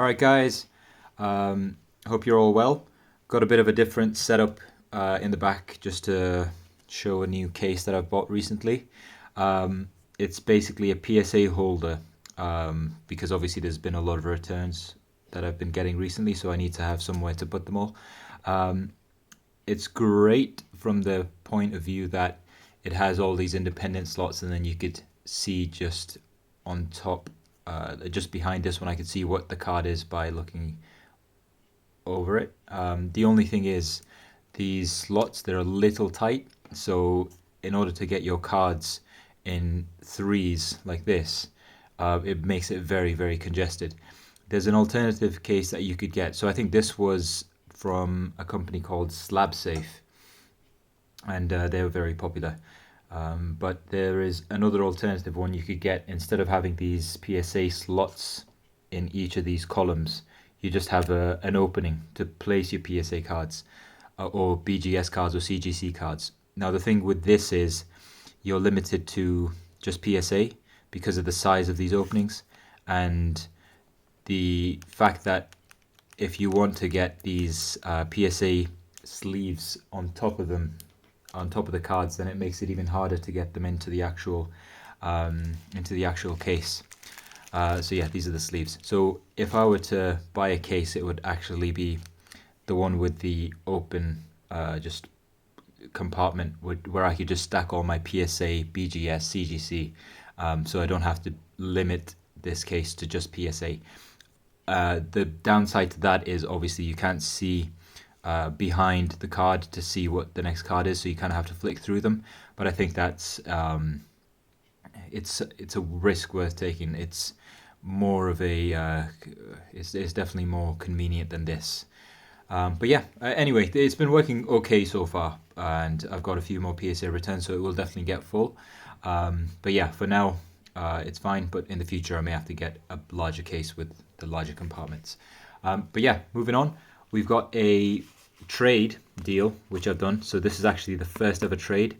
All right, guys. Hope you're all well. Got a bit of a different setup in the back just to show a new case that I've bought recently. It's basically a PSA holder because obviously there's been a lot of returns that I've been getting recently, so I need to have somewhere to put them all. It's great from the point of view that it has all these independent slots, and then you could see just on top, just behind this one, I could see what the card is by looking over it. The only thing is these slots, they're a little tight, so in order to get your cards in threes like this, it makes it very, very congested. There's an alternative case that you could get. So I think this was from a company called SlabSafe, and they were very popular. But there is another alternative one you could get. Instead of having these PSA slots in each of these columns, you just have an opening to place your PSA cards or BGS cards or CGC cards. Now the thing with this is you're limited to just PSA because of the size of these openings, and the fact that if you want to get these PSA sleeves on top of them, on top of the cards, then it makes it even harder to get them into the actual case. So yeah, these are the sleeves. So if I were to buy a case, it would actually be the one with the open just compartment where I could just stack all my PSA, BGS, CGC, so I don't have to limit this case to just PSA. The downside to that is obviously you can't see behind the card to see what the next card is, so you kind of have to flick through them. But I think that's it's a risk worth taking. It's more of a it's definitely more convenient than this. But yeah, anyway, it's been working okay so far, and I've got a few more PSA returns, so it will definitely get full. But yeah, for now, it's fine, but in the future I may have to get a larger case with the larger compartments. But yeah, moving on, we've got a trade deal which I've done. So this is actually the first ever trade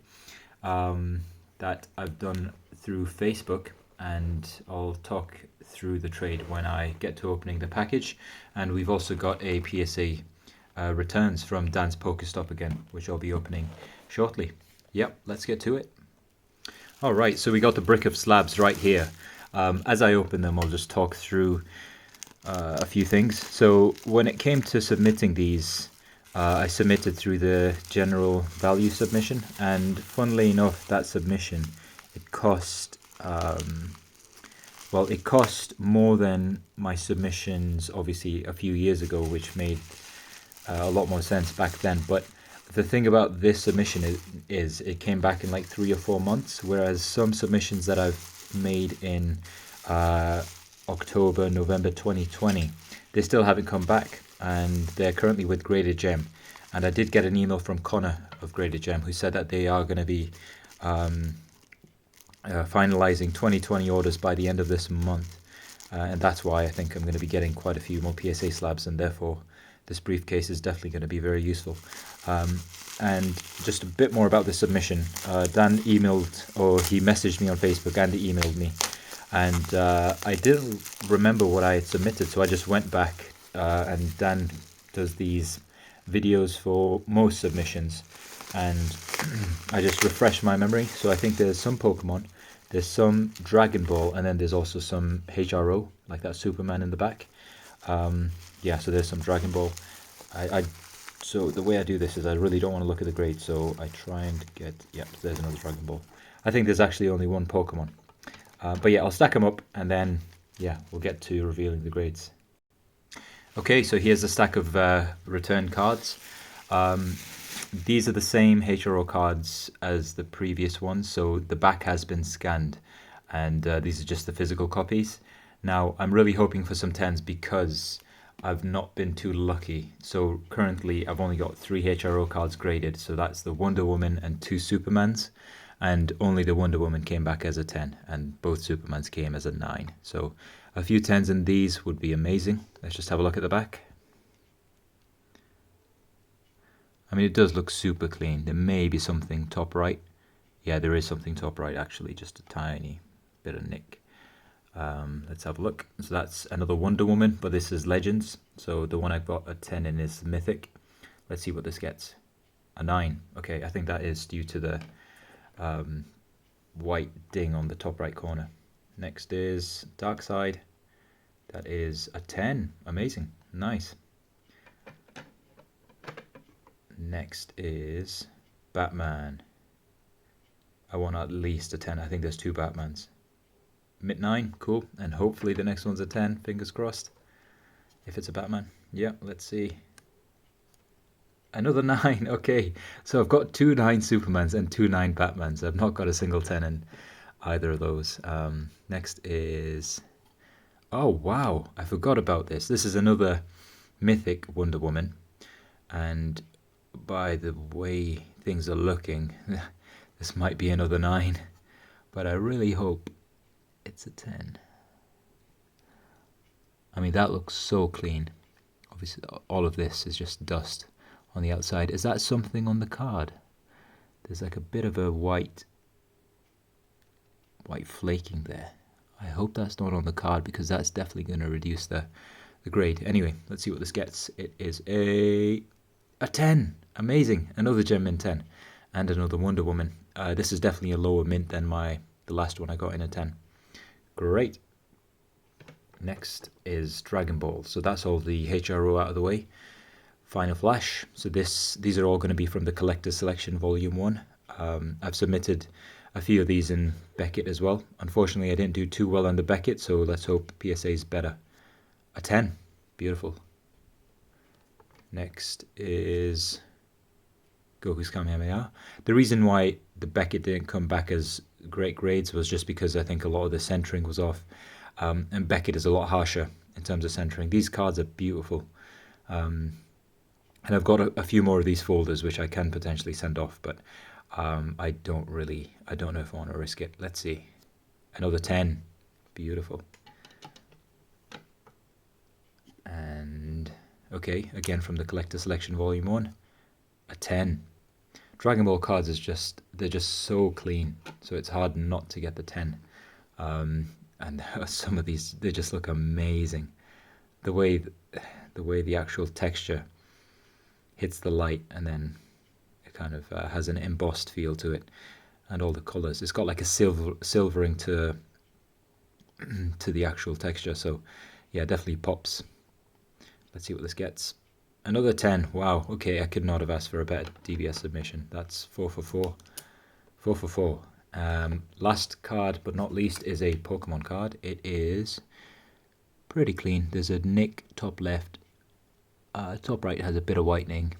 that I've done through Facebook, and I'll talk through the trade when I get to opening the package. And we've also got a PSA returns from Dan's Pokestop again, which I'll be opening shortly. Yep, let's get to it. All right, so we got the brick of slabs right here. As I open them, I'll just talk through a few things. So when it came to submitting these, I submitted through the general value submission, and funnily enough, that submission, it cost it cost more than my submissions obviously a few years ago, which made a lot more sense back then. But the thing about this submission is it came back in like 3 or 4 months, whereas some submissions that I've made in October, November 2020, they still haven't come back, and they're currently with Graded Gem. And I did get an email from Connor of Graded Gem who said that they are going to be finalizing 2020 orders by the end of this month, and that's why I think I'm going to be getting quite a few more PSA slabs, and therefore this briefcase is definitely going to be very useful. And just a bit more about the submission. Dan emailed, or he messaged me on Facebook and he emailed me, and I didn't remember what I had submitted, so I just went back, and Dan does these videos for most submissions, and I just refreshed my memory. So I think there's some Pokemon, there's some Dragonball, and then there's also some HRO, like that Superman in the back. Yeah, so there's some Dragonball. So the way I do this is I really don't want to look at the grades, so I try and get, yeah, there's another Dragonball. I think there's actually only one Pokemon. But yeah, I'll stack them up, and then, yeah, we'll get to revealing the grades. Okay, so here's a stack of return cards. These are the same HRO cards as the previous ones, so the back has been scanned, and these are just the physical copies. Now, I'm really hoping for some 10s because I've not been too lucky. So currently I've only got 3 HRO cards graded, so that's the Wonder Woman and 2 Supermans, and only the Wonder Woman came back as a 10, and both Supermans came as a 9. So a few 10s in these would be amazing. Let's just have a look at the back. I mean, it does look super clean. There may be something top right. Yeah, there is something top right actually, just a tiny bit of nick. Let's have a look. So that's another Wonder Woman, but this is Legends. So the one I've got a 10 in is Mythic. Let's see what this gets. A 9. Okay, I think that is due to the white ding on the top right corner. Next is Dark Side. That is a 10. Amazing. Nice. Next is Batman. I want at least a 10. I think there's 2 Batmans. Mid 9, cool. And hopefully the next one's a 10, fingers crossed. If it's a Batman. Yeah, let's see. Another 9, okay. So I've got 2 9 Supermans and 2 9 Batmans. I've not got a single 10 in either of those. Next is... Oh, wow. I forgot about this. This is another Mythic Wonder Woman. And by the way things are looking, this might be another 9. But I really hope it's a 10. I mean, that looks so clean. Obviously, all of this is just dust on the outside. Is that something on the card? There's like a bit of a white flaking there. I hope that's not on the card, because that's definitely going to reduce the grade. Anyway, let's see what this gets. It is a 10. Amazing. Another gem mint 10. And another Wonder Woman. This is definitely a lower mint than the last one I got in a 10. Great. Next is Dragonball. So that's all the HRO out of the way. Final Flash. So these are all going to be from the Collector's Selection Volume 1. I've submitted a few of these in Beckett as well. Unfortunately, I didn't do too well on the Beckett, so let's hope PSA is better. A 10. Beautiful. Next is Goku's Kamehameha. The reason why the Beckett didn't come back as great grades was just because I think a lot of the centering was off. And Beckett is a lot harsher in terms of centering. These cards are beautiful. And I've got a few more of these folders which I can potentially send off, but I don't know if I want to risk it. Let's see. Another 10. Beautiful. And okay, again from the Collector Selection Volume 1. A 10. Dragon Ball cards they're just so clean, so it's hard not to get the 10. And some of these, they just look amazing. The way the actual texture hits the light, and then it kind of has an embossed feel to it, and all the colors. It's got like a silvering to the actual texture. So yeah, definitely pops. Let's see what this gets. Another 10. Wow. Okay, I could not have asked for a better DBS submission. That's 4 for 4. 4 for 4. Last card but not least is a Pokemon card. It is pretty clean. There's a nick top left. Top right has a bit of whitening.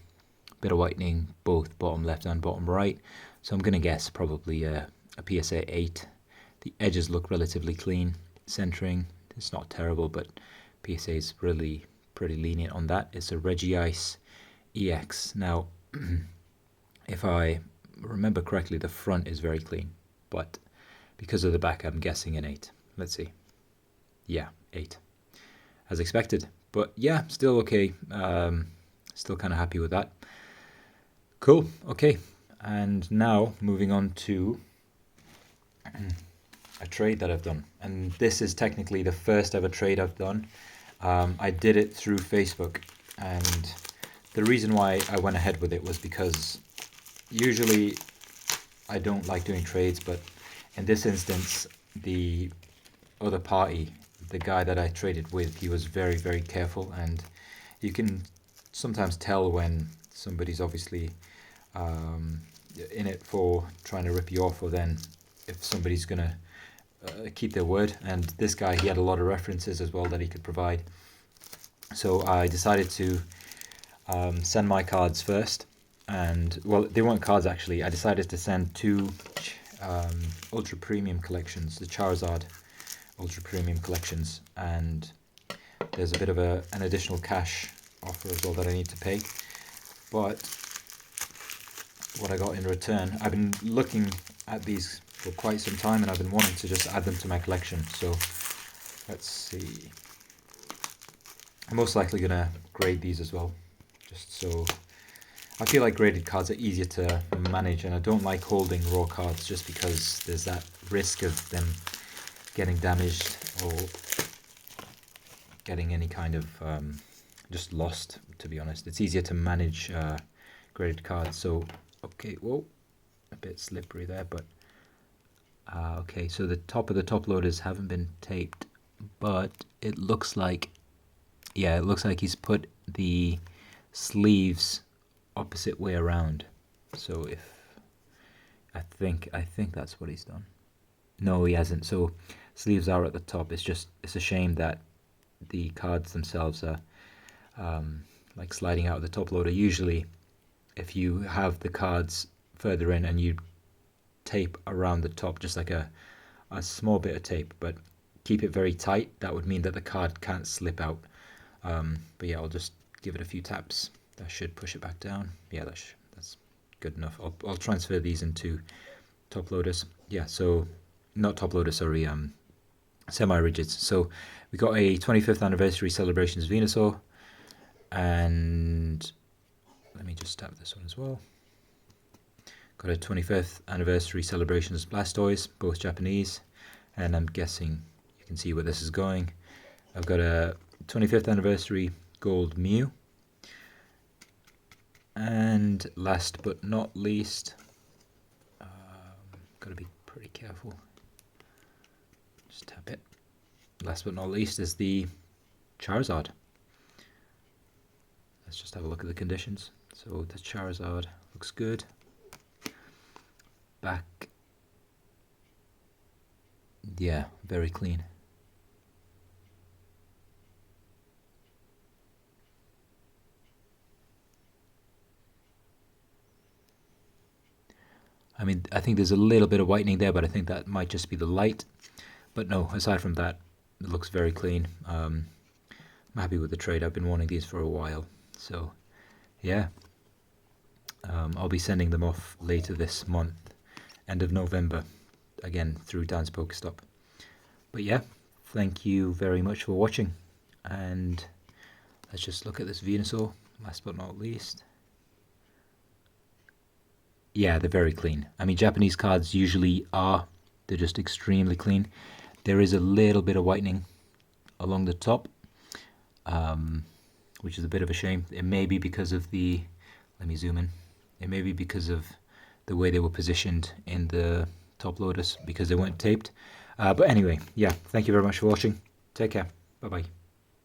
Both bottom left and bottom right. So I'm going to guess probably a PSA 8. The edges look relatively clean. Centering, it's not terrible, but PSA is really pretty lenient on that. It's a Regice EX. Now, if I remember correctly, the front is very clean, but because of the back, I'm guessing an 8. Let's see. Yeah, 8. As expected. But yeah, still okay. Still kind of happy with that. Cool. Okay. And now moving on to a trade that I've done. And this is technically the first ever trade I've done. I did it through Facebook. And the reason why I went ahead with it was because usually I don't like doing trades, but in this instance, the other party, the guy that I traded with, he was very, very careful, and you can sometimes tell when somebody's obviously in it for trying to rip you off, or then if somebody's gonna keep their word. And this guy, he had a lot of references as well that he could provide. So I decided to send my cards first. And well, they weren't cards actually. I decided to send 2 ultra premium collections, the Charizard ultra premium collections, and there's a bit of an additional cash offer as well that I need to pay. But what I got in return, I've been looking at these for quite some time, and I've been wanting to just add them to my collection. So let's see. I'm most likely gonna grade these as well, just so. I feel like graded cards are easier to manage, and I don't like holding raw cards just because there's that risk of them getting damaged or getting any kind of just lost, to be honest. It's easier to manage graded cards. So, okay, whoa, a bit slippery there, but okay, so the top of the top loaders haven't been taped, but it looks like, yeah, it looks like he's put the sleeves opposite way around. So if I think that's what he's done. No, he hasn't. So sleeves are at the top. It's a shame that the cards themselves are like sliding out of the top loader. Usually, if you have the cards further in and you tape around the top, just like a small bit of tape, but keep it very tight, that would mean that the card can't slip out. But yeah, I'll just give it a few taps. That should push it back down. Yeah, that's good enough. I'll transfer these into top loaders. Yeah, so not top loaders, sorry, semi-rigids. So we got a 25th anniversary celebrations Venusaur, and let me just tap this one as well. Got a 25th anniversary celebrations Blastoise, both Japanese, and I'm guessing you can see where this is going. I've got a 25th anniversary gold Mew, and last but not least, got to be pretty careful. Just tap it. Last but not least is the Charizard. Let's just have a look at the conditions. So the Charizard looks good. Back, yeah, very clean. I mean, I think there's a little bit of whitening there, but I think that might just be the light. But no, aside from that, it looks very clean. I'm happy with the trade. I've been wanting these for a while. So, yeah. I'll be sending them off later this month, end of November, again, through Dan's Pokestop. But yeah, thank you very much for watching. And let's just look at this Venusaur, last but not least. Yeah, they're very clean. I mean, Japanese cards usually are. They're just extremely clean. There is a little bit of whitening along the top, which is a bit of a shame. It may be because of the, let me zoom in. It may be because of the way they were positioned in the top loaders, because they weren't taped. But anyway, yeah, thank you very much for watching. Take care. Bye-bye.